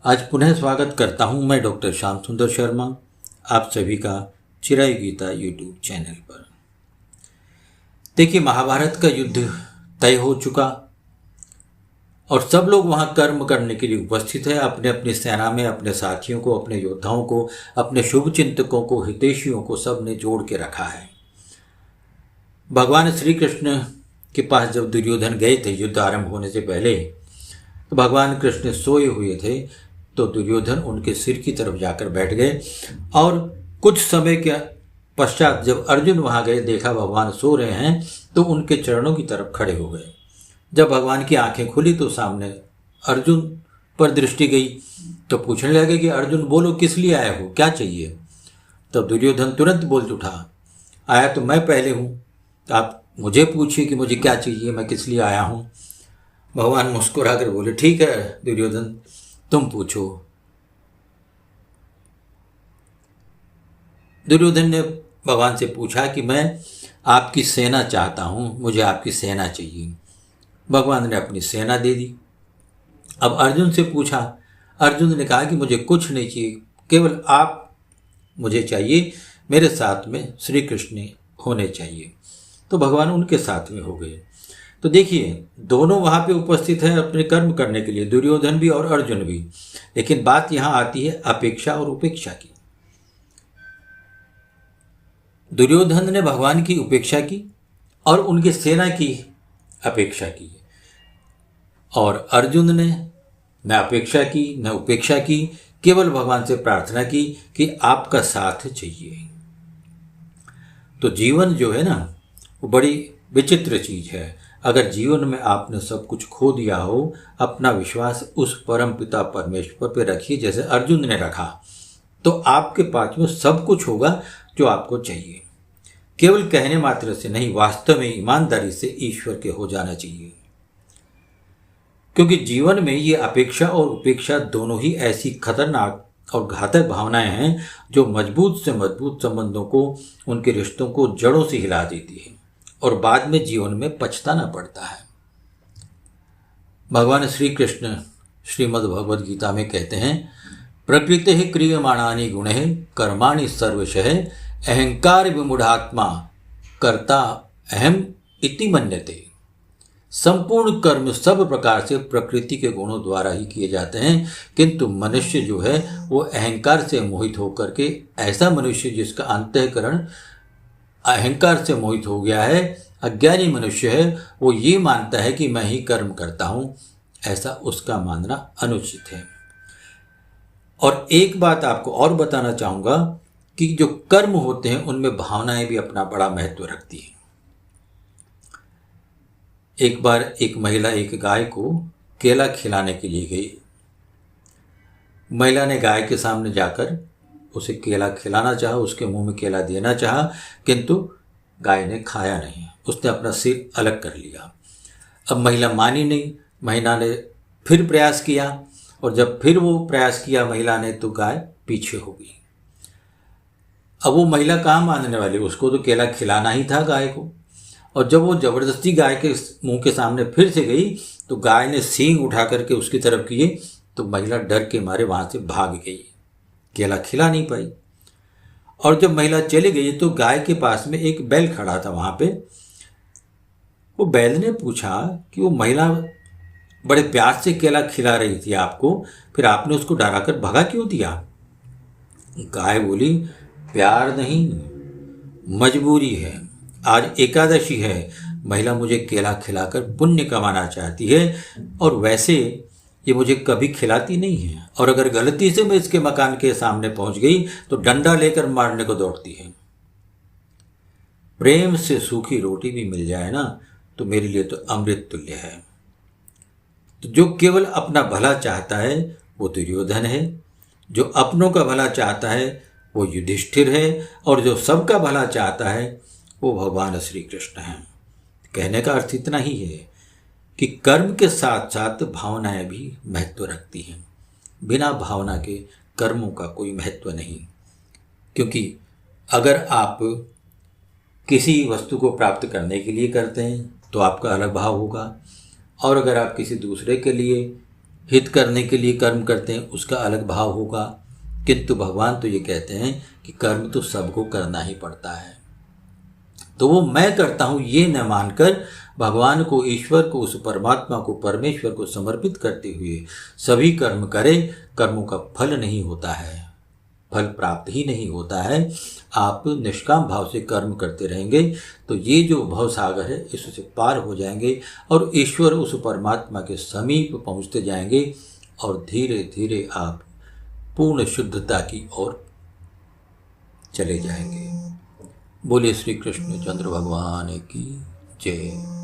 आज पुनः स्वागत करता हूं मैं डॉक्टर श्याम सुंदर शर्मा आप सभी का चिरायु गीता यूट्यूब चैनल पर। देखिए, महाभारत का युद्ध तय हो चुका और सब लोग वहां कर्म करने के लिए उपस्थित है। अपने अपनी सेना में अपने साथियों को, अपने योद्धाओं को, अपने शुभ चिंतकों को, हितैषियों को सबने जोड़ के रखा है। भगवान श्री कृष्ण के पास जब दुर्योधन गए थे युद्ध आरंभ होने से पहले, तो भगवान कृष्ण सोए हुए थे, तो दुर्योधन उनके सिर की तरफ जाकर बैठ गए और कुछ समय के पश्चात जब अर्जुन वहां गए, देखा भगवान सो रहे हैं, तो उनके चरणों की तरफ खड़े हो गए। जब भगवान की आंखें खुली तो सामने अर्जुन पर दृष्टि गई, तो पूछने लगे कि अर्जुन बोलो, किस लिए आए हो, क्या चाहिए। तब दुर्योधन तुरंत बोल उठा, आया तो मैं पहले हूँ, तो आप मुझे पूछिए कि मुझे क्या चाहिए, मैं किस लिए आया हूँ। भगवान मुस्कुरा कर बोले, ठीक है दुर्योधन, तुम पूछो। दुर्योधन ने भगवान से पूछा कि मैं आपकी सेना चाहता हूँ, मुझे आपकी सेना चाहिए। भगवान ने अपनी सेना दे दी। अब अर्जुन से पूछा, अर्जुन ने कहा कि मुझे कुछ नहीं चाहिए, केवल आप मुझे चाहिए, मेरे साथ में श्री कृष्ण होने चाहिए। तो भगवान उनके साथ में हो गए। तो देखिए, दोनों वहां पे उपस्थित हैं अपने कर्म करने के लिए, दुर्योधन भी और अर्जुन भी। लेकिन बात यहां आती है अपेक्षा और उपेक्षा की। दुर्योधन ने भगवान की उपेक्षा की और उनकी सेना की अपेक्षा की, और अर्जुन ने न अपेक्षा की न उपेक्षा की, केवल भगवान से प्रार्थना की कि आपका साथ चाहिए। तो जीवन जो है ना, वो बड़ी विचित्र चीज है। अगर जीवन में आपने सब कुछ खो दिया हो, अपना विश्वास उस परम पिता परमेश्वर पे रखिए जैसे अर्जुन ने रखा, तो आपके पास में सब कुछ होगा जो आपको चाहिए। केवल कहने मात्र से नहीं, वास्तव में ईमानदारी से ईश्वर के हो जाना चाहिए। क्योंकि जीवन में ये अपेक्षा और उपेक्षा दोनों ही ऐसी खतरनाक और घातक भावनाएं हैं जो मजबूत से मजबूत संबंधों को, उनके रिश्तों को जड़ों से हिला देती है और बाद में जीवन में पछताना पड़ता है। भगवान श्री कृष्ण श्रीमद् भगवद गीता में कहते हैं, प्रकृति ही क्रियमाणानि गुणे कर्माणि सर्वशः अहंकार विमूढ़ात्मा कर्ता अहम इति मन्यते। संपूर्ण कर्म सब प्रकार से प्रकृति के गुणों द्वारा ही किए जाते हैं, किंतु मनुष्य जो है वो अहंकार से मोहित होकर के, ऐसा मनुष्य जिसका अंतःकरण अहंकार से मोहित हो गया है, अज्ञानी मनुष्य है, वो ये मानता है कि मैं ही कर्म करता हूं। ऐसा उसका मानना अनुचित है। और एक बात आपको और बताना चाहूंगा कि जो कर्म होते हैं उनमें भावनाएं भी अपना बड़ा महत्व रखती हैं। एक बार एक महिला एक गाय को केला खिलाने के लिए गई। महिला ने गाय के सामने जाकर उसे केला खिलाना चाहा, उसके मुंह में केला देना चाहा, किंतु गाय ने खाया नहीं, उसने अपना सिर अलग कर लिया। अब महिला मानी नहीं, महिला ने फिर प्रयास किया, और जब फिर वो प्रयास किया महिला ने, तो गाय पीछे हो गई। अब वो महिला कहाँ मानने वाली, उसको तो केला खिलाना ही था गाय को। और जब वो जबरदस्ती गाय के मुंह के सामने फिर से गई, तो गाय ने सींग उठा करके उसकी तरफ किए, तो महिला डर के मारे वहां से भाग गई, केला खिला नहीं पाई। और जब महिला चली गई तो गाय के पास में एक बैल खड़ा था वहां पे। वो बैल ने पूछा कि वो महिला बड़े प्यार से केला खिला रही थी आपको, फिर आपने उसको डराकर भगा क्यों दिया। गाय बोली, प्यार नहीं, मजबूरी है, आज एकादशी है, महिला मुझे केला खिलाकर पुण्य कमाना चाहती है, और वैसे ये मुझे कभी खिलाती नहीं है, और अगर गलती से मैं इसके मकान के सामने पहुंच गई तो डंडा लेकर मारने को दौड़ती है। प्रेम से सूखी रोटी भी मिल जाए ना, तो मेरे लिए तो अमृत तुल्य है। तो जो केवल अपना भला चाहता है वो दुर्योधन है, जो अपनों का भला चाहता है वो युधिष्ठिर है, और जो सबका भला चाहता है वो भगवान श्री कृष्ण है। कहने का अर्थ इतना ही है कि कर्म के साथ साथ भावनाएं भी महत्व रखती हैं। बिना भावना के कर्मों का कोई महत्व नहीं। क्योंकि अगर आप किसी वस्तु को प्राप्त करने के लिए करते हैं तो आपका अलग भाव होगा, और अगर आप किसी दूसरे के लिए हित करने के लिए कर्म करते हैं उसका अलग भाव होगा, किंतु भगवान तो ये कहते हैं कि कर्म तो सबको करना ही पड़ता है। तो वो मैं करता हूँ ये न मानकर भगवान को, ईश्वर को, उस परमात्मा को, परमेश्वर को समर्पित करते हुए सभी कर्म करें। कर्मों का फल नहीं होता है, फल प्राप्त ही नहीं होता है। आप निष्काम भाव से कर्म करते रहेंगे तो ये जो भव सागर है इससे पार हो जाएंगे और ईश्वर, उस परमात्मा के समीप पहुँचते जाएंगे और धीरे धीरे आप पूर्ण शुद्धता की ओर चले जाएंगे। बोले श्री कृष्ण चंद्र भगवान की जय।